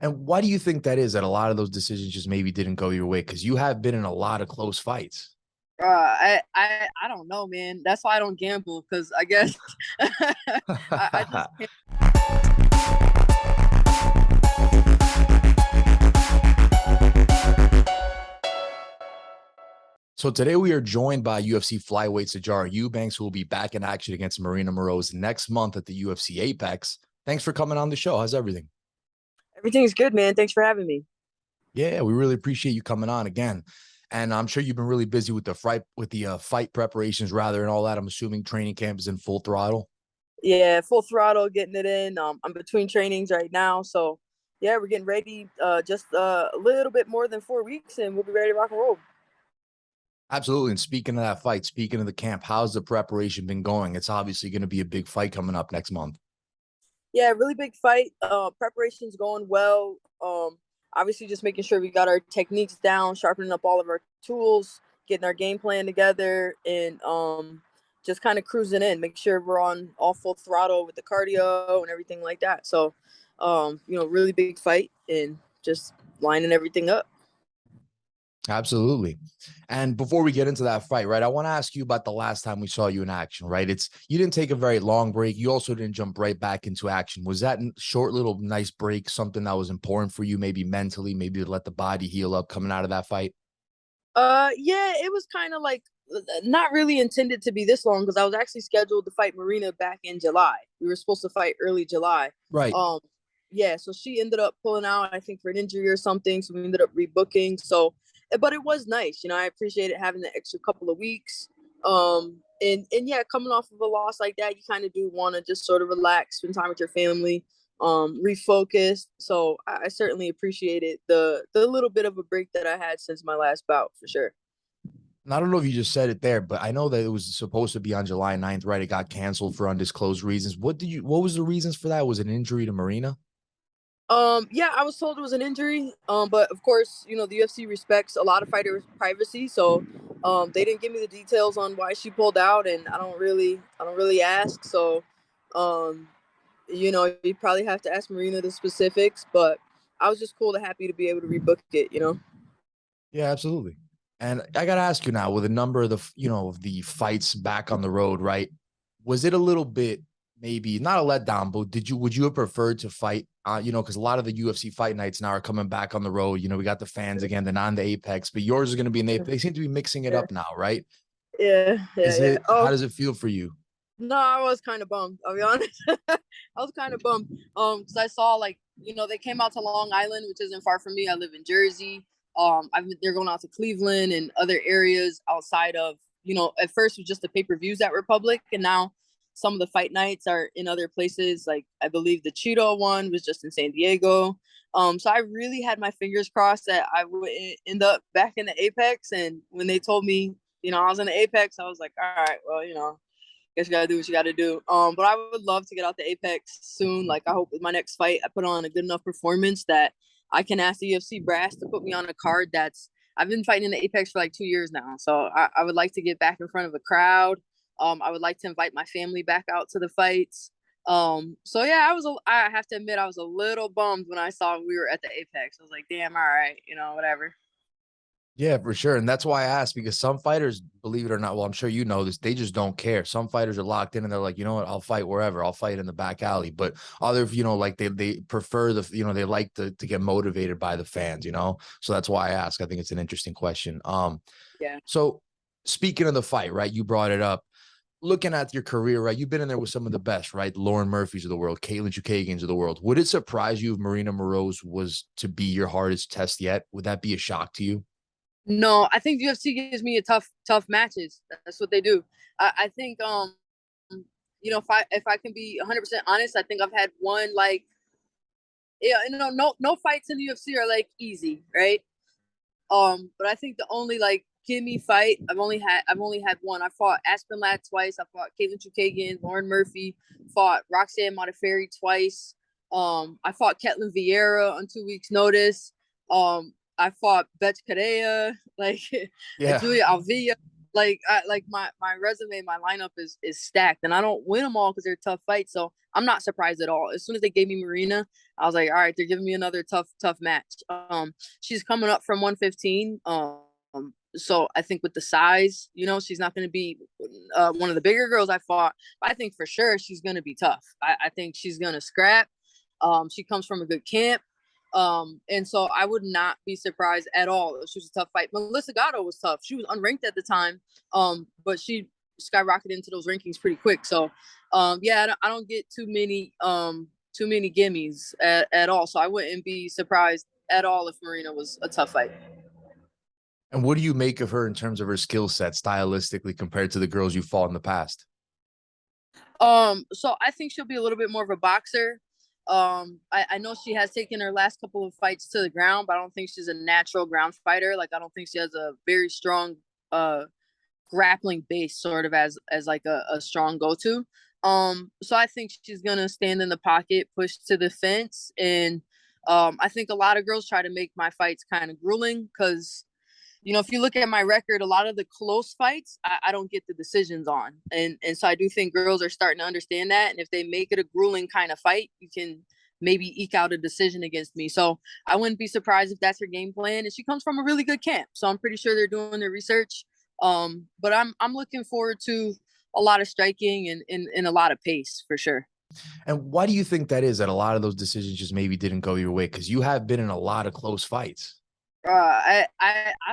And why do you think that is, that a lot of those decisions just maybe didn't go your way? Because you have been in a lot of close fights. I don't know, man. That's why I don't gamble because I guess I just can't. So today we are joined by UFC flyweight Sijara Eubanks, who will be back in action against Maryna Moroz next month at the UFC Apex. Thanks for coming on the show. How's everything? Everything's good, man. Thanks for having me. Yeah, we really appreciate you coming on again. And I'm sure you've been really busy with the fight preparations rather and all that. I'm assuming training camp is in full throttle. Yeah, full throttle, getting it in. I'm between trainings right now, so yeah, we're getting ready. Just a little bit more than 4 weeks, and we'll be ready to rock and roll. Absolutely. And speaking of that fight, speaking of the camp, how's the preparation been going? It's obviously going to be a big fight coming up next month. Yeah, really big fight. Preparation's going well. Obviously, just making sure we got our techniques down, sharpening up all of our tools, getting our game plan together, and just kind of cruising in. Make sure we're on all full throttle with the cardio and everything like that. So, really big fight and just lining everything up. Absolutely. And before we get into that fight, right, I want to ask you about the last time we saw you in action, right? You didn't take a very long break. You also didn't jump right back into action. Was that short little nice break something that was important for you, maybe mentally, maybe to let the body heal up coming out of that fight? Yeah, it was kind of like not really intended to be this long because I was actually scheduled to fight Maryna back in July. We were supposed to fight early July. Right. Um, yeah, so she ended up pulling out, I think, for an injury or something. So we ended up rebooking. So, but it was nice. I appreciated having the extra couple of weeks. And yeah, coming off of a loss like that, you kind of do want to just sort of relax, spend time with your family, refocus. So I certainly appreciated the little bit of a break that I had since my last bout for sure. And I don't know if you just said it there, but I know that it was supposed to be on July 9th, right? It got canceled for undisclosed reasons. What was the reasons for that? Was it an injury to Marina? Yeah, I was told it was an injury. But of course, the UFC respects a lot of fighters' privacy, so they didn't give me the details on why she pulled out, and I don't really ask. So, um, you probably have to ask Maryna the specifics, but I was just cool to happy to be able to rebook it. Yeah, absolutely. And I got to ask you now, with a number of the fights back on the road, right? Was it a little bit, maybe not a letdown, but would you have preferred to fight, because a lot of the UFC fight nights now are coming back on the road. We got the fans again, they're not in the Apex, but yours is going to be in the Apex. They seem to be mixing it Yeah, up now, right? yeah, yeah, Is yeah. it, how does it feel for you? No, I was kind of bummed. I'll be honest. I was kind of bummed. Because I saw they came out to Long Island, which isn't far from me. I live in Jersey. They're going out to Cleveland and other areas outside of. At first it was just the pay-per-views at Republic, and now some of the fight nights are in other places. Like I believe the Cheeto one was just in San Diego. So I really had my fingers crossed that I would end up back in the Apex. And when they told me, I was in the Apex, I was like, all right, well, guess you gotta do what you gotta do. But I would love to get out the Apex soon. Like I hope with my next fight, I put on a good enough performance that I can ask the UFC brass to put me on a card that's. I've been fighting in the Apex for like 2 years now, so I would like to get back in front of a crowd. I would like to invite my family back out to the fights. So yeah, I have to admit I was a little bummed when I saw we were at the Apex. I was like, damn, all right, whatever. Yeah, for sure. And that's why I asked, because some fighters, believe it or not, well, I'm sure you know this, they just don't care. Some fighters are locked in and they're like, you know what, I'll fight wherever. I'll fight in the back alley. But other, like they prefer they like to get motivated by the fans. So that's why I ask. I think it's an interesting question. Yeah. So speaking of the fight, right, you brought it up. Looking at your career, right, you've been in there with some of the best, right? Lauren Murphy's of the world, Caitlin Chukagins of the world. Would it surprise you if Maryna Moroz was to be your hardest test yet? Would that be a shock to you? No, I think UFC gives me a tough matches. That's what they do. I think if I can be 100% honest, I think I've had one like no fights in the UFC are like easy, right? But I think the only like give me fight I've only had one. I fought Aspen Ladd twice. I fought Caitlin Chukagian, Lauren Murphy, fought Roxanne Modafferi twice. I fought Ketlin Vieira on 2 weeks' notice. I fought Betch Correa, like Yeah. Julia Alvia. like my resume, my lineup is stacked, and I don't win them all because they're tough fights. So I'm not surprised at all. As soon as they gave me Maryna, I was like, all right, they're giving me another tough match. She's coming up from 115. So I think with the size, she's not going to be one of the bigger girls I fought. But I think for sure she's going to be tough. I think she's going to scrap. She comes from a good camp. And so I would not be surprised at all if she was a tough fight. Melissa Gatto was tough. She was unranked at the time, but she skyrocketed into those rankings pretty quick. So, yeah, I don't get too many gimmies at all. So I wouldn't be surprised at all if Maryna was a tough fight. And what do you make of her in terms of her skill set stylistically compared to the girls you fought in the past? So I think she'll be a little bit more of a boxer. I know she has taken her last couple of fights to the ground, but I don't think she's a natural ground fighter. Like, I don't think she has a very strong grappling base, sort of as like a strong go-to. So I think she's gonna stand in the pocket, push to the fence, and I think a lot of girls try to make my fights kind of grueling because, if you look at my record, a lot of the close fights, I don't get the decisions on. And so I do think girls are starting to understand that. And if they make it a grueling kind of fight, you can maybe eke out a decision against me. So I wouldn't be surprised if that's her game plan. And she comes from a really good camp. So I'm pretty sure they're doing their research. But I'm looking forward to a lot of striking and a lot of pace for sure. And why do you think that is, that a lot of those decisions just maybe didn't go your way? Because you have been in a lot of close fights. I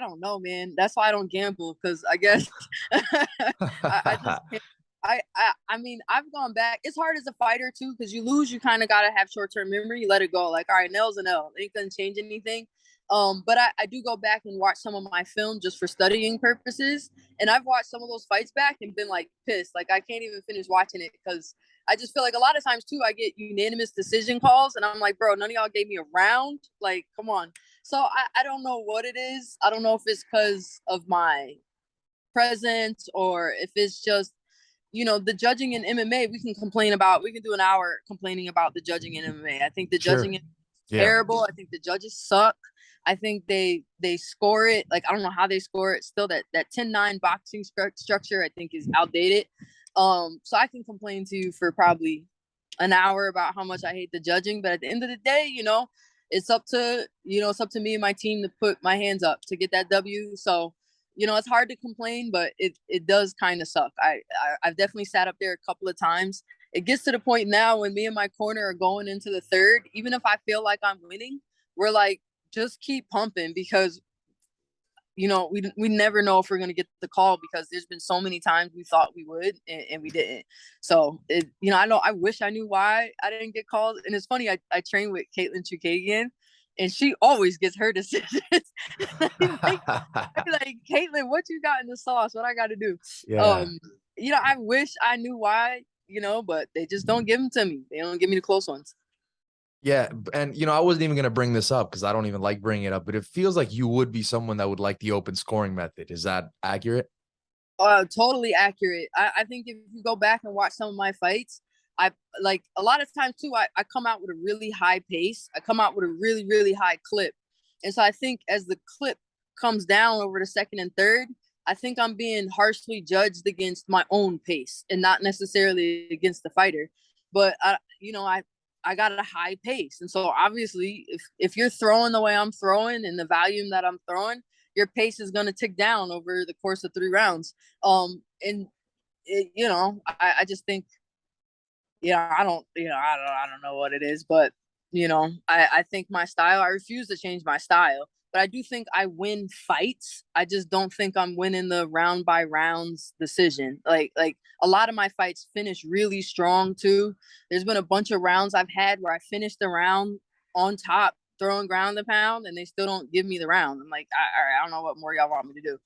don't know, man. That's why I don't gamble, because I guess I just can't. I mean, I've gone back. It's hard as a fighter too, because you lose, you kind of gotta have short-term memory. You let it go. Like, all right, Nell's an L. It ain't gonna change anything. But I do go back and watch some of my film just for studying purposes. And I've watched some of those fights back and been like pissed. Like, I can't even finish watching it because I just feel like a lot of times too, I get unanimous decision calls and I'm like, bro, none of y'all gave me a round. Like, come on. So I don't know what it is. I don't know if it's because of my presence or if it's just, the judging in MMA, we can do an hour complaining about the judging in MMA. I think the judging is terrible. I think the judges suck. I think they score it. Like, I don't know how they score it. Still, that 10-9 boxing structure, I think, is outdated. So I can complain to you for probably an hour about how much I hate the judging. But at the end of the day, it's up to me and my team to put my hands up to get that W. So, it's hard to complain, but it does kind of suck. I've definitely sat up there a couple of times. It gets to the point now when me and my corner are going into the third, even if I feel like I'm winning, we're like, just keep pumping because, we never know if we're going to get the call because there's been so many times we thought we would and we didn't. So, I wish I knew why I didn't get called. And it's funny, I train with Caitlin Chukagian and she always gets her decisions. I'm like, Caitlin, what you got in the sauce? What I got to do? Yeah. I wish I knew why, but they just don't give them to me. They don't give me the close ones. Yeah. And, I wasn't even going to bring this up because I don't even like bringing it up, but it feels like you would be someone that would like the open scoring method. Is that accurate? Totally accurate. I think if you go back and watch some of my fights, I like a lot of times too, I come out with a really high pace. I come out with a really, really high clip. And so I think as the clip comes down over the second and third, I think I'm being harshly judged against my own pace and not necessarily against the fighter. But I got a high pace. And so obviously if you're throwing the way I'm throwing and the volume that I'm throwing, your pace is going to tick down over the course of 3 rounds. I just think, I don't know what it is, but I think my style, I refuse to change my style, but I do think I win fights. I just don't think I'm winning the round by rounds decision. Like a lot of my fights finish really strong too. There's been a bunch of rounds I've had where I finished the round on top, throwing ground and pound, and they still don't give me the round. I'm like, all right, I don't know what more y'all want me to do.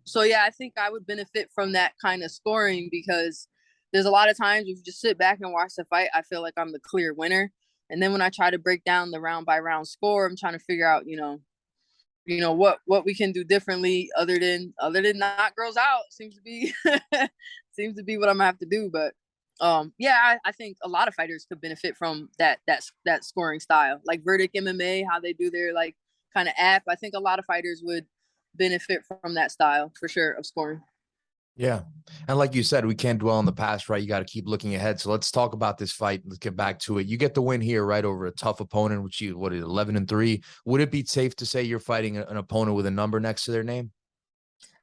So yeah, I think I would benefit from that kind of scoring because there's a lot of times if you just sit back and watch the fight, I feel like I'm the clear winner. And then when I try to break down the round by round score, I'm trying to figure out, what we can do differently other than knock girls out. Seems to be what I'm gonna have to do. But I think a lot of fighters could benefit from that scoring style, like Verdict MMA, how they do their like kind of app. I think a lot of fighters would benefit from that style for sure of scoring. Yeah. And like you said, we can't dwell on the past, right? You got to keep looking ahead. So let's talk about this fight. Let's get back to it. You get the win here, right, over a tough opponent, which you, what is it, 11-3. Would it be safe to say you're fighting an opponent with a number next to their name?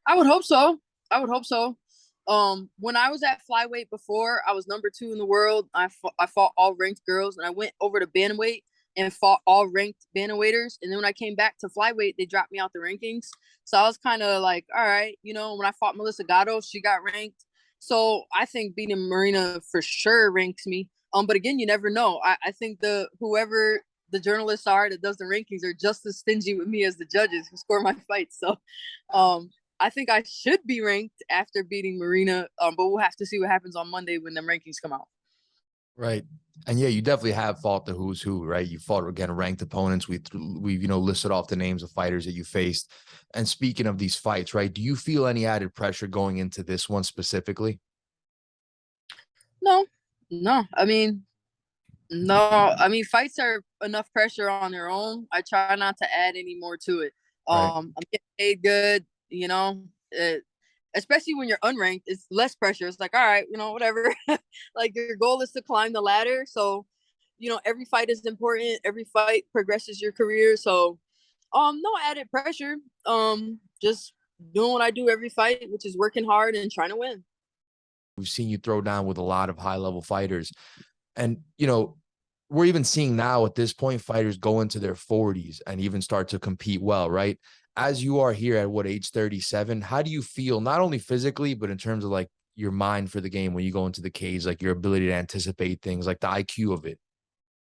I would hope so. I would hope so. When I was at Flyweight before, I was number 2 in the world. I fought all ranked girls, and I went over to Bantamweight and fought all ranked Bantamweighters. And then when I came back to Flyweight, they dropped me out the rankings. So I was kind of like, all right, you know, when I fought Melissa Gatto, she got ranked. So I think beating Maryna for sure ranks me. But again, you never know. I think whoever the journalists are that does the rankings are just as stingy with me as the judges who score my fights. So I think I should be ranked after beating Maryna, but we'll have to see what happens on Monday when the rankings come out. Right. And yeah, you definitely have fought the who's who, right? You fought, again, ranked opponents. We've, you know, listed off the names of fighters that you faced. And speaking of these fights, right, do you feel any added pressure going into this one specifically? No. I mean, fights are enough pressure on their own. I try not to add any more to it. Right. I'm getting paid good, you know, especially when you're unranked, it's less pressure. It's like, all right, you know, whatever. Like your goal is to climb the ladder. So, you know, every fight is important. Every fight progresses your career. So, no added pressure. Just doing what I do every fight, which is working hard and trying to win. We've seen you throw down with a lot of high level fighters. And, you know, we're even seeing now at this point, fighters go into their 40s and even start to compete well, right? As you are here at what, age 37, how do you feel, not only physically, but in terms of like your mind for the game when you go into the cage, like your ability to anticipate things, like the IQ of it?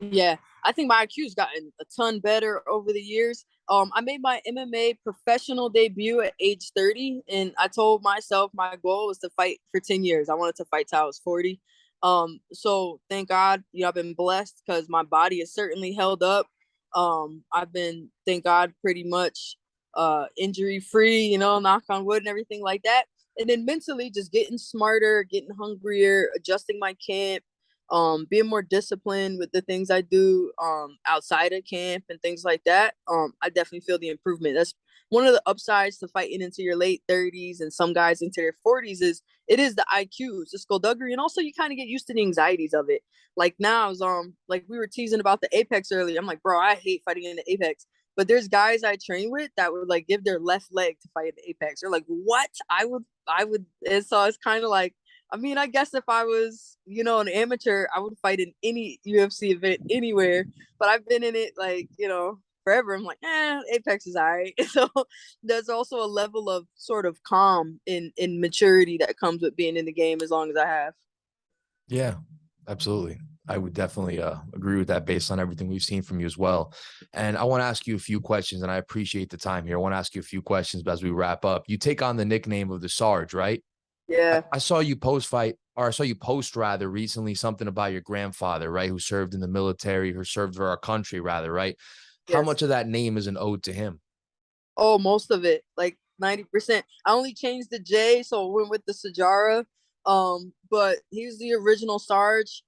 Yeah, I think my IQ's gotten a ton better over the years. I made my MMA professional debut at age 30, and I told myself my goal was to fight for 10 years. I wanted to fight till I was 40. So thank God, you know, I've been blessed because my body is certainly held up. I've been, thank God, pretty much injury free, you know, knock on wood and everything like that. And then mentally just getting smarter, getting hungrier, adjusting my camp, being more disciplined with the things I do outside of camp and things like that. I definitely feel the improvement. That's one of the upsides to fighting into your late 30s and some guys into their 40s is it is the IQ, it's the skullduggery, and also you kind of get used to the anxieties of it. Like now, like we were teasing about the Apex earlier. I'm like, bro, I hate fighting in the Apex. But there's guys I train with that would like give their left leg to fight in the Apex. They're like, what? I would. And so it's kind of like, I mean, I guess if I was, you know, an amateur, I would fight in any UFC event anywhere. But I've been in it like, you know, forever. I'm like, Apex is all right. So there's also a level of sort of calm in maturity that comes with being in the game as long as I have. Yeah, absolutely. I would definitely agree with that based on everything we've seen from you as well. And I want to ask you a few questions, and I appreciate the time here. I want to ask you a few questions as we wrap up. You take on the nickname of the Sarge, right? Yeah. I saw you post fight, or I saw you post rather recently something about your grandfather, right? Who served in the military, who served for our country rather, right? How Yes. much of that name is an ode to him? Oh, most of it, like 90%. I only changed the J, so I went with the Sijara. But he was the original Sarge.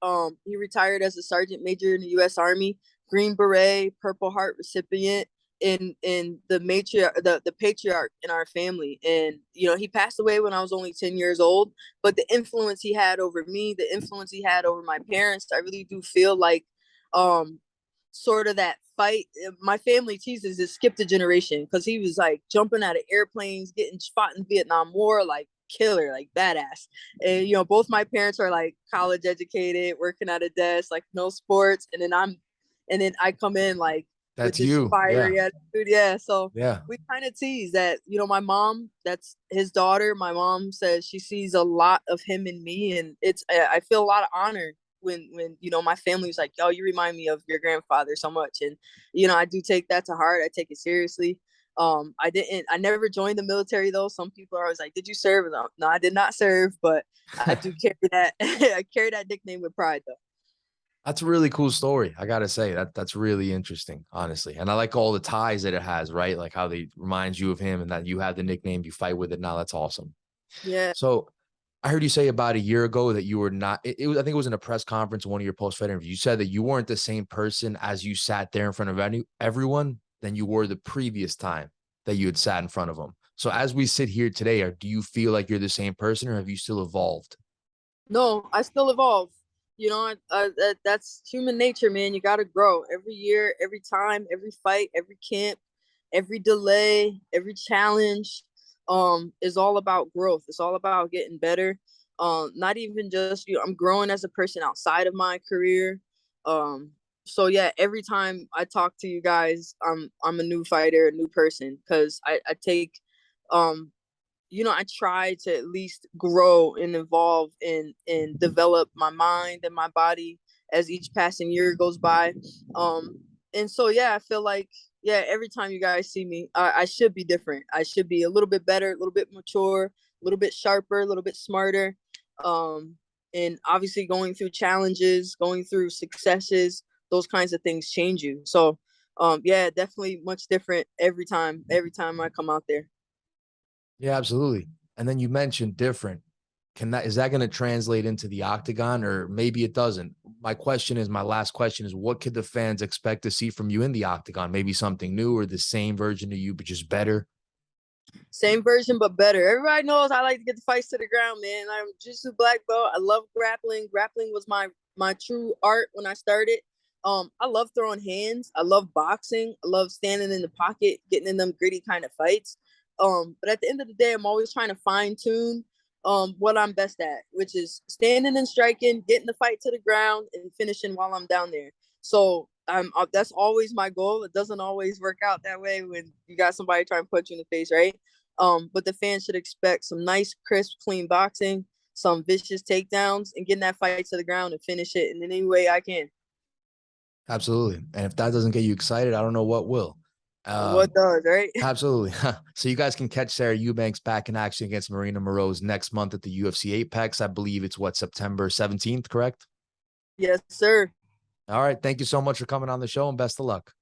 He retired as a sergeant major in the U.S. Army, Green Beret, Purple Heart recipient, in the matriarch, the patriarch in our family. And you know, he passed away when I was only 10 years old. But the influence he had over me, the influence he had over my parents, I really do feel like, sort of that fight. My family teases it skipped a generation because he was like jumping out of airplanes, getting fought in Vietnam War, like killer, like badass. And you know, both my parents are like college educated, working at a desk, like no sports. And then I come in like with That's this you. Yeah. fiery attitude. Yeah. So Yeah. we kind of tease that, you know, my mom, that's his daughter. My mom says she sees a lot of him in me, and I feel a lot of honor when you know my family's like, yo, you remind me of your grandfather so much. And you know, I do take that to heart. I take it seriously. I never joined the military though. Some people are always like, did you serve? No, I did not serve, but I do carry that. I carry that nickname with pride though. That's a really cool story. I gotta say that's really interesting, honestly. And I like all the ties that it has, right? Like how they reminds you of him and that you have the nickname, you fight with it now. That's awesome. Yeah. So I heard you say about a year ago that you were not, it was, I think it was in a press conference, one of your post-fight interviews. You said that you weren't the same person as you sat there in front of everyone than you were the previous time that you had sat in front of them. So as we sit here today, do you feel like you're the same person, or have you still evolved? No, I still evolve. You know, that's human nature, man. You got to grow every year, every time, every fight, every camp, every delay, every challenge. Is all about growth. It's all about getting better. Not even just I'm growing as a person outside of my career. So yeah, every time I talk to you guys, I'm a new fighter, a new person, because I take um I try to at least grow and evolve and develop my mind and my body as each passing year goes by. And so yeah, I feel like yeah, every time you guys see me, I should be different. I should be a little bit better, a little bit mature, a little bit sharper, a little bit smarter. Um, and obviously going through challenges, going through successes, those kinds of things change you. So yeah, definitely much different every time I come out there. Yeah, absolutely. And then you mentioned different. Is that going to translate into the octagon, or maybe it doesn't? My last question is, what could the fans expect to see from you in the octagon? Maybe something new, or the same version of you, but just better? Same version, but better. Everybody knows I like to get the fights to the ground, man. I'm jiu-jitsu black belt. I love grappling. Grappling was my true art when I started. I love throwing hands. I love boxing. I love standing in the pocket, getting in them gritty kind of fights. But at the end of the day, I'm always trying to fine tune what I'm best at, which is standing and striking, getting the fight to the ground, and finishing while I'm down there. So that's always my goal. It doesn't always work out that way when you got somebody trying to punch you in the face, right? But the fans should expect some nice, crisp, clean boxing, some vicious takedowns, and getting that fight to the ground and finish it in any way I can. Absolutely. And if that doesn't get you excited, I don't know what will. What does, right? Absolutely. So you guys can catch Sijara Eubanks back in action against Maryna Moroz next month at the UFC Apex. I believe it's September 17th, correct? Yes, sir. All right. Thank you so much for coming on the show, and best of luck.